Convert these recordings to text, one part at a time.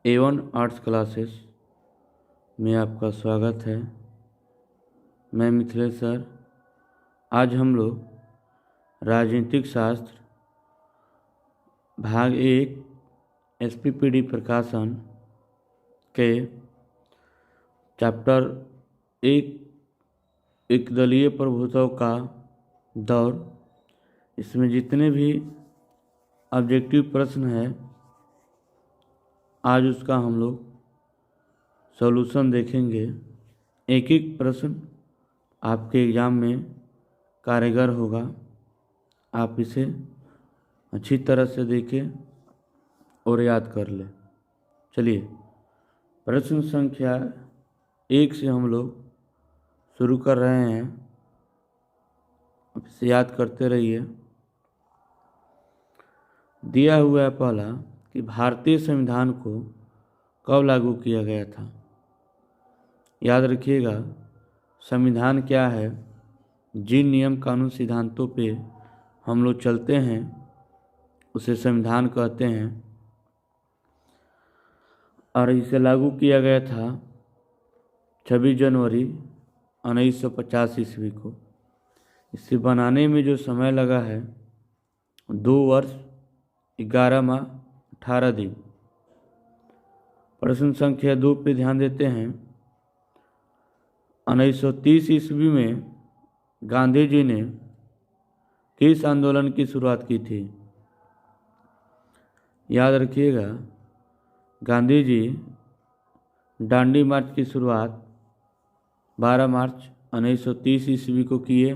A1 arts classes में आपका स्वागत है। मैं मिथिलेश सर। आज हम लोग राजनीतिक शास्त्र भाग 1 SPPD प्रकाशन के चैप्टर 1 एकदलीय प्रभुत्व का दौर, इसमें जितने भी ऑब्जेक्टिव प्रश्न हैं आज उसका हम लोग सॉल्यूशन देखेंगे। एक एक प्रश्न आपके एग्ज़ाम में कारगर होगा। आप इसे अच्छी तरह से देखें और याद कर लें। चलिए प्रश्न संख्या 1 से हम लोग शुरू कर रहे हैं। अब इसे याद करते रहिए। दिया हुआ है पहला कि भारतीय संविधान को कब लागू किया गया था। याद रखिएगा, संविधान क्या है, जिन नियम कानून सिद्धांतों पे हम लोग चलते हैं उसे संविधान कहते हैं। और इसे लागू किया गया था 26 जनवरी 1950 ईस्वी को। इसे बनाने में जो समय लगा है 2 वर्ष 11 माह 18 दिन। प्रश्न संख्या 2 पे ध्यान देते हैं। 1930 ईस्वी में गांधी जी ने किस आंदोलन की शुरुआत की थी। याद रखिएगा, गांधी जी डांडी मार्च की शुरुआत 12 मार्च 1930 ईस्वी को किए।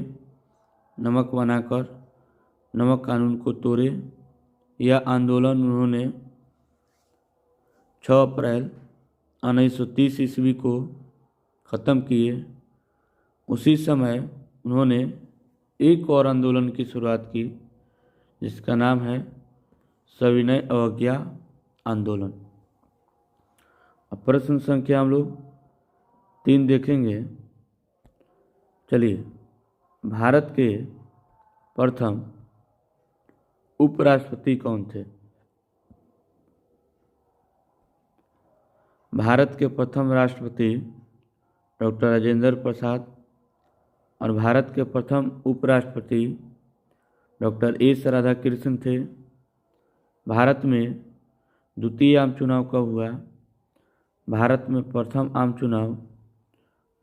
नमक बनाकर नमक कानून को तोड़े। यह आंदोलन उन्होंने 6 अप्रैल 1930 ईस्वी को ख़त्म किए। उसी समय उन्होंने एक और आंदोलन की शुरुआत की जिसका नाम है सविनय अवज्ञा आंदोलन। अब प्रश्न संख्या हम लोग 3 देखेंगे। चलिए, भारत के प्रथम उपराष्ट्रपति कौन थे। भारत के प्रथम राष्ट्रपति डॉक्टर राजेंद्र प्रसाद और भारत के प्रथम उपराष्ट्रपति डॉक्टर एस राधाकृष्णन थे। भारत में द्वितीय आम चुनाव कब हुआ। भारत में प्रथम आम चुनाव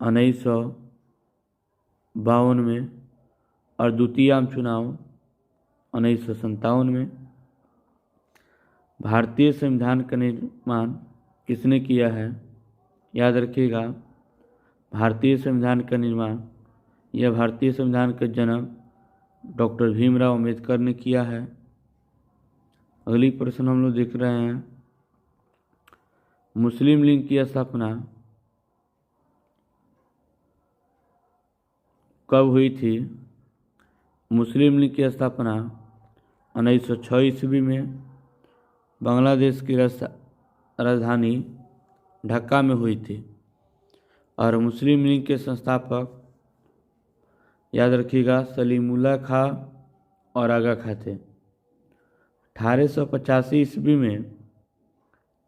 1952 में और द्वितीय आम चुनाव 1957 में। भारतीय संविधान का निर्माण किसने किया है। याद रखिएगा, भारतीय संविधान का निर्माण यह भारतीय संविधान का जन्म डॉक्टर भीमराव अंबेडकर ने किया है। अगली प्रश्न हम लोग देख रहे हैं। मुस्लिम लीग की स्थापना कब हुई थी। मुस्लिम लीग की स्थापना 1906 ईस्वी में बांग्लादेश की राजधानी ढाका में हुई थी। और मुस्लिम लीग के संस्थापक याद रखिएगा सलीमुल्लाह खां और आगा खां थे। 1885 ईस्वी में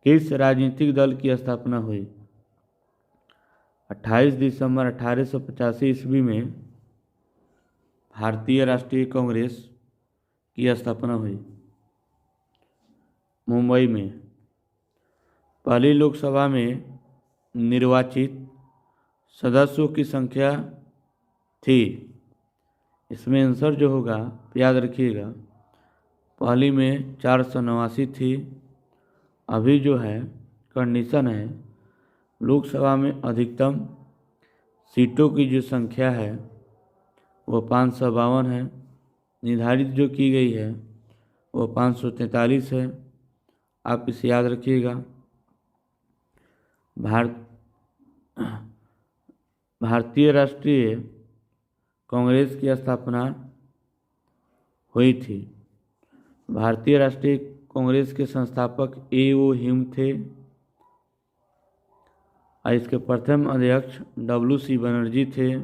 किस राजनीतिक दल की स्थापना हुई। 28 दिसंबर 1885 ईस्वी में भारतीय राष्ट्रीय कांग्रेस की स्थापना हुई मुंबई में। पहली लोकसभा में निर्वाचित सदस्यों की संख्या थी। इसमें आंसर जो होगा याद रखिएगा, पहली में 489 थी। अभी जो है कंडीशन है, लोकसभा में अधिकतम सीटों की जो संख्या है वो 552 है। निर्धारित जो की गई है वो 543 है। आप इसे याद रखिएगा। भारतीय राष्ट्रीय कांग्रेस की स्थापना हुई थी। भारतीय राष्ट्रीय कांग्रेस के संस्थापक A.O. ह्यूम थे और इसके प्रथम अध्यक्ष W.C. बनर्जी थे।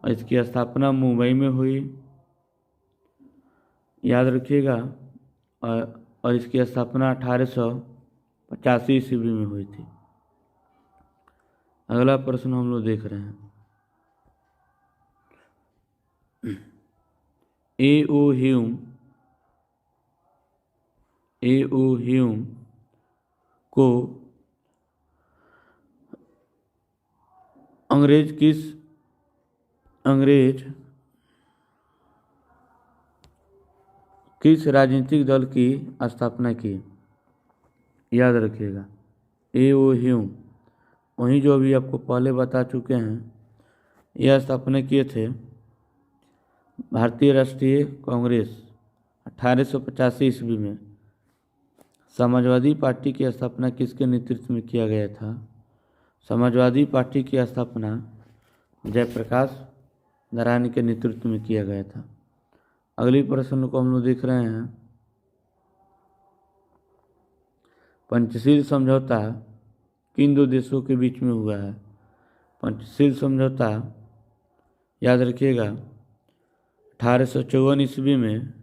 और इसकी स्थापना मुंबई में हुई। याद रखिएगा। और इसकी स्थापना ईस्वी में हुई थी। अगला प्रश्न हम लोग देख रहे हैं। ए.ओ. ह्यूम को अंग्रेज किस राजनीतिक दल की स्थापना की? याद रखिएगा, ए.ओ. ह्यूम, वहीं जो अभी आपको पहले बता चुके हैं, यह स्थापना किए थे भारतीय राष्ट्रीय कांग्रेस 1885 ईस्वी में। समाजवादी पार्टी की स्थापना किसके नेतृत्व में किया गया था? समाजवादी पार्टी की स्थापना जयप्रकाश नारायण के नेतृत्व में किया गया था। अगली प्रश्न को हम लोग देख रहे हैं। पंचशील समझौता किन दो देशों के बीच में हुआ है? पंचशील समझौता याद रखिएगा 1854 ईस्वी में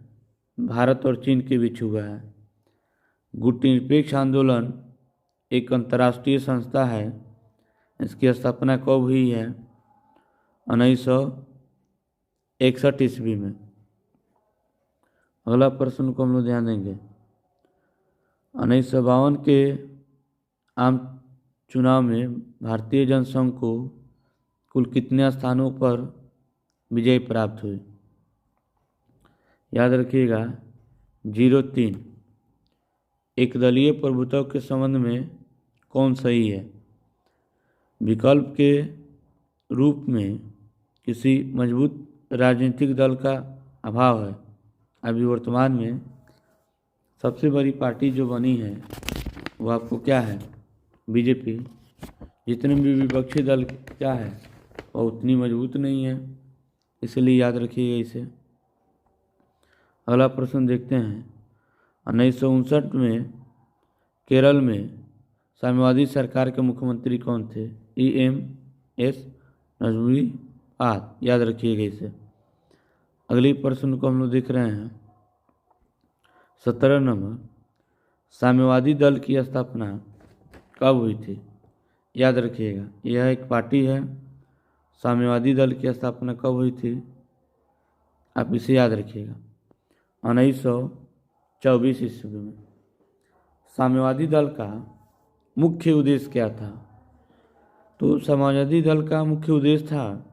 भारत और चीन के बीच हुआ है। गुटनिरपेक्ष आंदोलन एक अंतर्राष्ट्रीय संस्था है। इसकी स्थापना कब हुई है? 1961 ईस्वी में। अगला प्रश्न को हम लोग ध्यान देंगे। 1952 के आम चुनाव में भारतीय जनसंघ को कुल कितने स्थानों पर विजय प्राप्त हुई? याद रखिएगा 03। एकदलीय प्रभुत्व के संबंध में कौन सही है? विकल्प के रूप में किसी मजबूत राजनीतिक दल का अभाव है। अभी वर्तमान में सबसे बड़ी पार्टी जो बनी है वो आपको क्या है? बीजेपी। जितने भी विपक्षी दल क्या है वह उतनी मजबूत नहीं है, इसलिए याद रखिएगा इसे। अगला प्रश्न देखते हैं। 1959 में केरल में साम्यवादी सरकार के मुख्यमंत्री कौन थे? EMS नजमुद्दीन। याद रखिएगा इसे। अगली प्रश्न को हम लोग देख रहे हैं। 17 नंबर, साम्यवादी दल की स्थापना कब हुई थी? याद रखिएगा, यह एक पार्टी है। साम्यवादी दल की स्थापना कब हुई थी? आप इसे याद रखिएगा 1924 ईस्वी में। साम्यवादी दल का मुख्य उद्देश्य क्या था? तो समाजवादी दल का मुख्य उद्देश्य था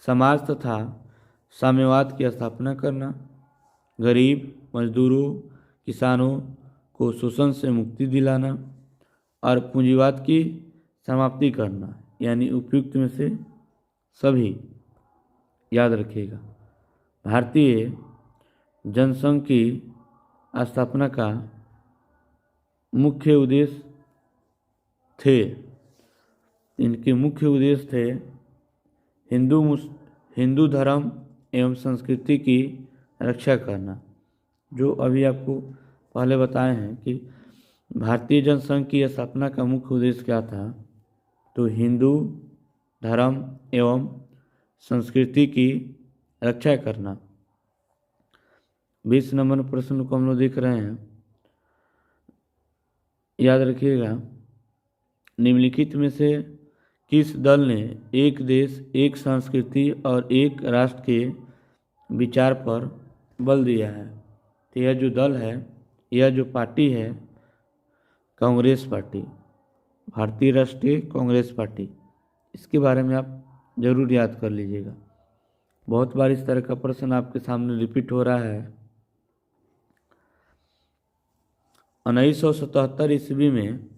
समाज तथा साम्यवाद की स्थापना करना, गरीब, मजदूरों, किसानों को शोषण से मुक्ति दिलाना और पूंजीवाद की समाप्ति करना, यानी उपयुक्त में से सभी। याद रखिएगा, भारतीय जनसंघ की स्थापना का मुख्य उद्देश्य थे, इनके मुख्य उद्देश्य थे हिंदू धर्म एवं संस्कृति की रक्षा करना। जो अभी आपको पहले बताए हैं कि भारतीय जनसंघ की स्थापना का मुख्य उद्देश्य क्या था, तो हिंदू धर्म एवं संस्कृति की रक्षा करना। 20 नंबर प्रश्न को हम लोग देख रहे हैं। याद रखिएगा, निम्नलिखित में से किस दल ने एक देश, एक संस्कृति और एक राष्ट्र के विचार पर बल दिया है? तो यह जो दल है, यह जो पार्टी है, कांग्रेस पार्टी, भारतीय राष्ट्रीय कांग्रेस पार्टी। इसके बारे में आप जरूर याद कर लीजिएगा। बहुत बार इस तरह का प्रश्न आपके सामने रिपीट हो रहा है। 1977 ईस्वी में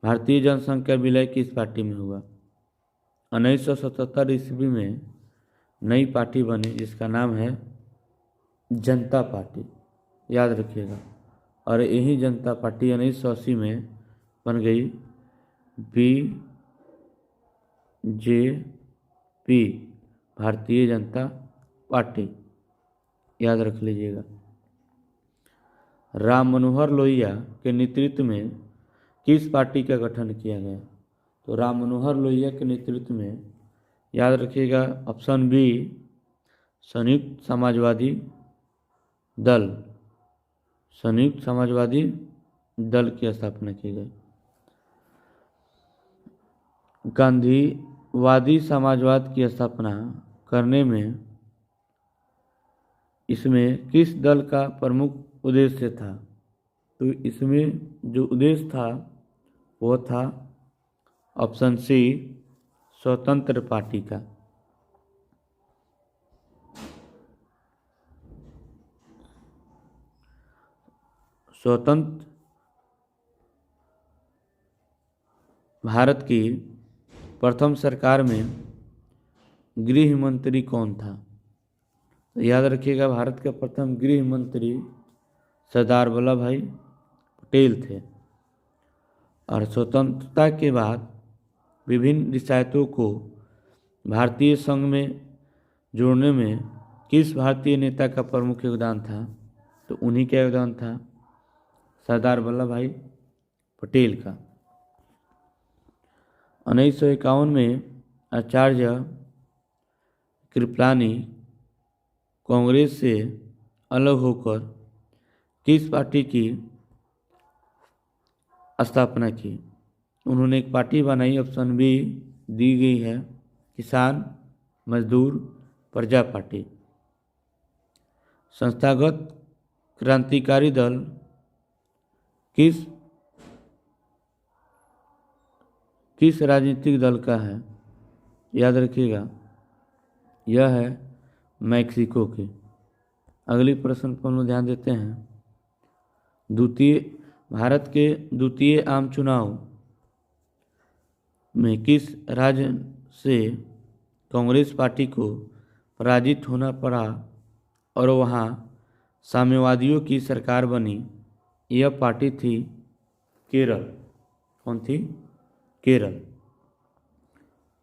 भारतीय जनसंघ का विलय किस पार्टी में हुआ? 1977 ईस्वी में नई पार्टी बनी जिसका नाम है जनता पार्टी। याद रखिएगा, और यही जनता पार्टी 1980 में बन गई BJP, भारतीय जनता पार्टी। याद रख लीजिएगा। राम मनोहर लोहिया के नेतृत्व में किस पार्टी का गठन किया गया? तो राम मनोहर लोहिया के नेतृत्व में, याद रखिएगा ऑप्शन बी, संयुक्त समाजवादी दल, संयुक्त समाजवादी दल की स्थापना की गई। गांधीवादी समाजवाद की स्थापना करने में इसमें किस दल का प्रमुख उद्देश्य था? तो इसमें जो उद्देश्य था वो था ऑप्शन सी, स्वतंत्र पार्टी का। स्वतंत्र भारत की प्रथम सरकार में गृह मंत्री कौन था? तो याद रखिएगा, भारत के प्रथम गृह मंत्री सरदार वल्लभ भाई पटेल थे। और स्वतंत्रता के बाद विभिन्न रियासतों को भारतीय संघ में जोड़ने में किस भारतीय नेता का प्रमुख योगदान था? तो उन्हीं का योगदान था, सरदार वल्लभ भाई पटेल का। 1951 में आचार्य कृपलानी कांग्रेस से अलग होकर किस पार्टी की स्थापना की? उन्होंने एक पार्टी बनाई, ऑप्शन बी दी गई है, किसान मजदूर प्रजा पार्टी। संस्थागत क्रांतिकारी दल किस राजनीतिक दल का है? याद रखिएगा, यह है मैक्सिको की। अगली प्रश्न पर हम ध्यान देते हैं। भारत के द्वितीय आम चुनाव में किस राज्य से कांग्रेस पार्टी को पराजित होना पड़ा और वहां साम्यवादियों की सरकार बनी? यह पार्टी थी केरल। कौन थी? केरल।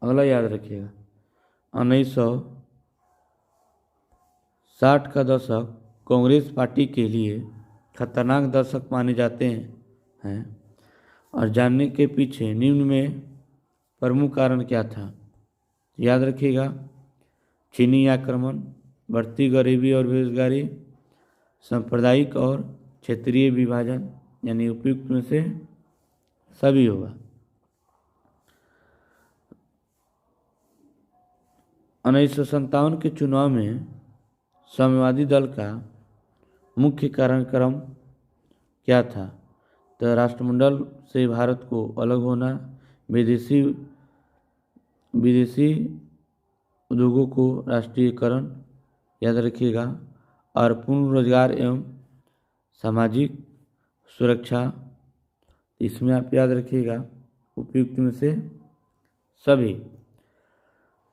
अगला याद रखिएगा, 1960 का दशक कांग्रेस पार्टी के लिए खतरनाक दशक माने जाते हैं और जानने के पीछे निम्न में प्रमुख कारण क्या था? याद रखिएगा, चीनी आक्रमण, बढ़ती गरीबी और बेरोजगारी, सांप्रदायिक और क्षेत्रीय विभाजन, यानी उपयुक्त में से सभी होगा। 1957 के चुनाव में साम्यवादी दल का मुख्य कार्यक्रम क्या था? तो राष्ट्रमंडल से भारत को अलग होना, विदेशी उद्योगों को राष्ट्रीयकरण, याद रखिएगा, और पूर्ण रोजगार एवं सामाजिक सुरक्षा। इसमें आप याद रखिएगा, उपयुक्त में से सभी।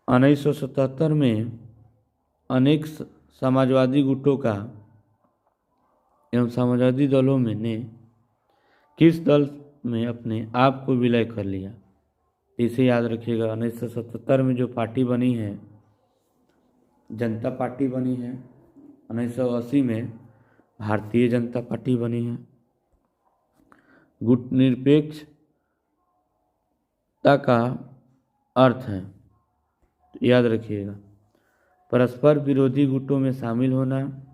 1977 में अनेक समाजवादी गुटों का एवं समाजवादी दलों में ने किस दल में अपने आप को विलय कर लिया? इसे याद रखिएगा, 1977 में जो पार्टी बनी है, जनता पार्टी बनी है। 1980 में भारतीय जनता पार्टी बनी है। गुट निरपेक्षता का अर्थ है, तो याद रखिएगा, परस्पर विरोधी गुटों में शामिल होना,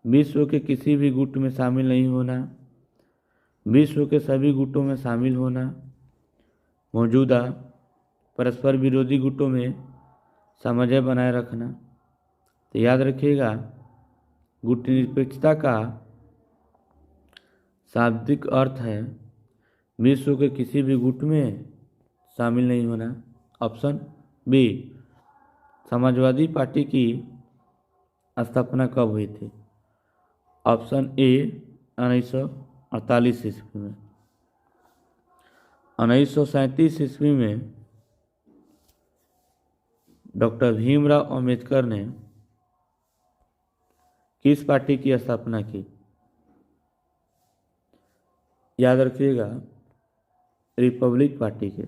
विश्व के किसी भी गुट में शामिल नहीं होना, विश्व के सभी गुटों में शामिल होना, मौजूदा परस्पर विरोधी गुटों में सामंजस्य बनाए रखना। तो याद रखिएगा, गुट निरपेक्षता का शाब्दिक अर्थ है विश्व के किसी भी गुट में शामिल नहीं होना। Option B. समाजवादी पार्टी की स्थापना कब हुई थी? ऑप्शन ए 1948 ईस्वी में। 1937 ईस्वी में डॉक्टर भीमराव अंबेडकर ने किस पार्टी की स्थापना की? याद रखिएगा, रिपब्लिक पार्टी के।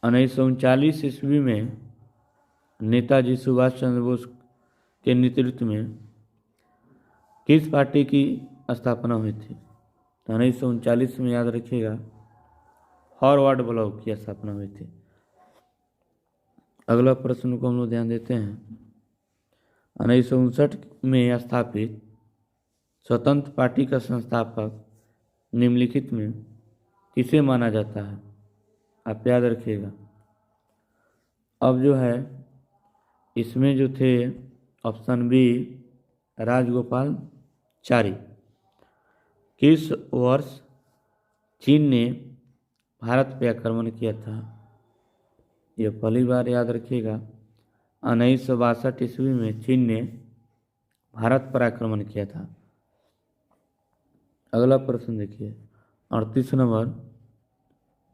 1939 ईस्वी में नेताजी सुभाष चंद्र बोस के नेतृत्व में किस पार्टी की स्थापना हुई थी? 1939 में याद रखिएगा, फॉरवर्ड ब्लॉक की स्थापना हुई थी। अगला प्रश्न को हम लोग ध्यान देते हैं। 1959 में स्थापित स्वतंत्र पार्टी का संस्थापक निम्नलिखित में किसे माना जाता है? आप याद रखिएगा। अब जो है इसमें जो थे ऑप्शन बी राजगोपालचारी। किस वर्ष चीन ने भारत पे आक्रमण किया था? यह पहली बार याद रखिएगा 1962 ईस्वी में चीन ने भारत पर आक्रमण किया था। अगला प्रश्न देखिए 38 नंबर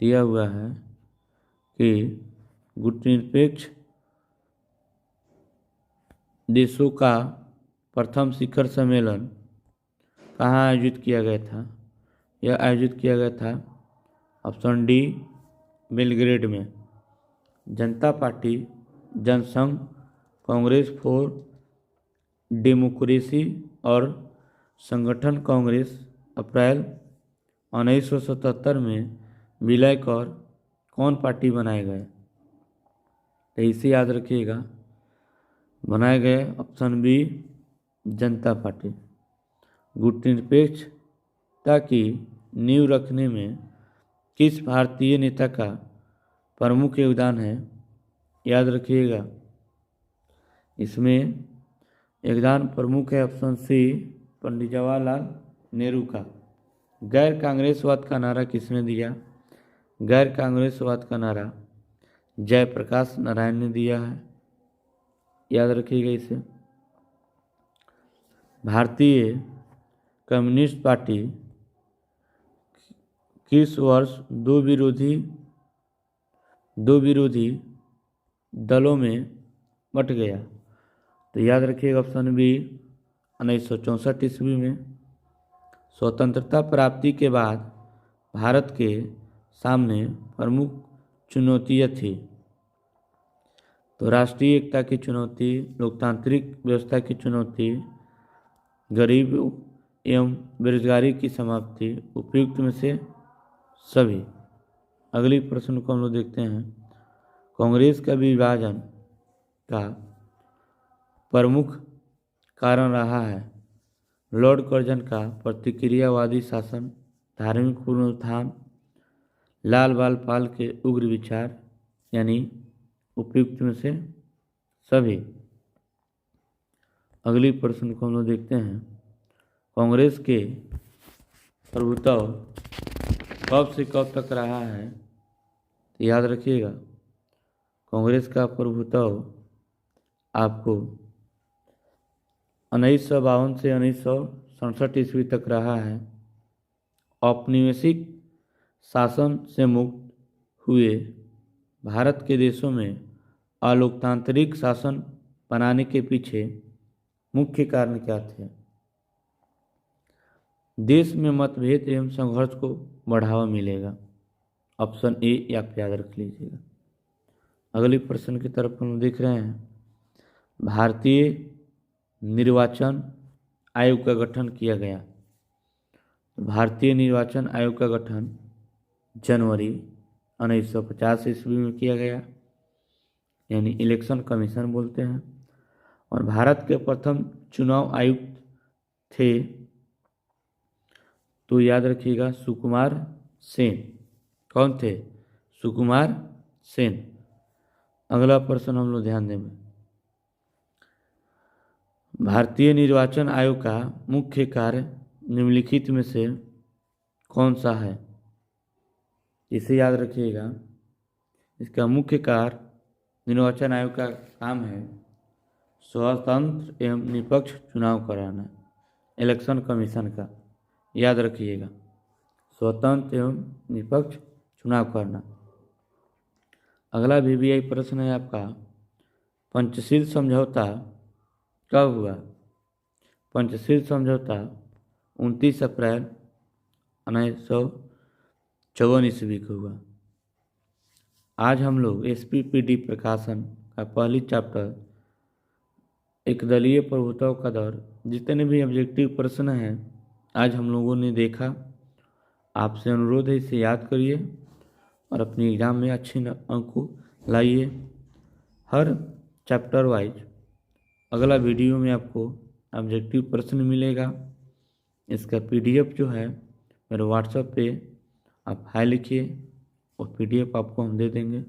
दिया हुआ है कि गुटनिरपेक्ष देशों का प्रथम शिखर सम्मेलन कहाँ आयोजित किया गया था? यह आयोजित किया गया था ऑप्शन डी बेलग्रेड में। जनता पार्टी जनसंघ कांग्रेस फॉर डेमोक्रेसी और संगठन कांग्रेस अप्रैल 1977 में विलय कर कौन पार्टी बनाए गए? तो इसे याद रखिएगा, बनाए गए ऑप्शन बी जनता पार्टी। गुटनिरपेक्षता की नींव रखने में किस भारतीय नेता का प्रमुख योगदान है? याद रखिएगा, इसमें योगदान प्रमुख है ऑप्शन सी पंडित जवाहरलाल नेहरू का। गैर कांग्रेसवाद का नारा किसने दिया? गैर कांग्रेसवाद का नारा जयप्रकाश नारायण ने दिया है। याद रखिएगा इसे। भारतीय कम्युनिस्ट पार्टी किस वर्ष दो विरोधी दलों में बट गया? तो याद रखिएगा ऑप्शन बी 1964 ईस्वी में। स्वतंत्रता प्राप्ति के बाद भारत के सामने प्रमुख चुनौतियाँ थी तो राष्ट्रीय एकता की चुनौती, लोकतांत्रिक व्यवस्था की चुनौती, गरीब एवं बेरोजगारी की समाप्ति, उपयुक्त में से सभी। अगली प्रश्न को हम लोग देखते हैं। कांग्रेस का विभाजन का प्रमुख कारण रहा है लॉर्ड कर्जन का प्रतिक्रियावादी शासन, धार्मिक पुनरुत्थान, लाल बाल पाल के उग्र विचार, यानी उपयुक्त में से सभी। अगली प्रश्न को हम लोग देखते हैं। कांग्रेस के प्रभुत्व कब से कब तक रहा है? तो याद रखिएगा, कांग्रेस का प्रभुत्व आपको 1952 से 1967 ईस्वी तक रहा है। औपनिवेशिक शासन से मुक्त हुए भारत के देशों में अलोकतांत्रिक शासन बनाने के पीछे मुख्य कारण क्या थे? देश में मतभेद एवं संघर्ष को बढ़ावा मिलेगा। ऑप्शन ए आप याद रख लीजिएगा। अगले प्रश्न की तरफ हम देख रहे हैं। भारतीय निर्वाचन आयोग का गठन किया गया। भारतीय निर्वाचन आयोग का गठन जनवरी 1950 ईस्वी में किया गया, यानी इलेक्शन कमीशन बोलते हैं। और भारत के प्रथम चुनाव आयुक्त थे तो याद रखिएगा सुकुमार सेन। कौन थे? सुकुमार सेन। अगला प्रश्न हम लोग ध्यान देंगे। भारतीय निर्वाचन आयोग का मुख्य कार्य निम्नलिखित में से कौन सा है? इसे याद रखिएगा। इसका मुख्य कार्य निर्वाचन आयोग का काम है स्वतंत्र एवं निष्पक्ष चुनाव कराना, इलेक्शन कमीशन का। याद रखिएगा, स्वतंत्र एवं निष्पक्ष चुनाव करना। अगला VVI प्रश्न है आपका, पंचशील समझौता कब हुआ? पंचशील समझौता 29 अप्रैल 1954 ईस्वी को हुआ। आज हम लोग SPPD प्रकाशन का पहली चैप्टर एक दलीय प्रभुत्व का दौर, जितने भी ऑब्जेक्टिव प्रश्न हैं आज हम लोगों ने देखा। आपसे अनुरोध है इसे याद करिए और अपनी एग्जाम में अच्छे अंक को लाइए। हर चैप्टर वाइज अगला वीडियो में आपको ऑब्जेक्टिव प्रश्न मिलेगा, इसका PDF जो है मेरे व्हाट्सएप पे आप हाय लिखिए और PDF आपको हम दे देंगे।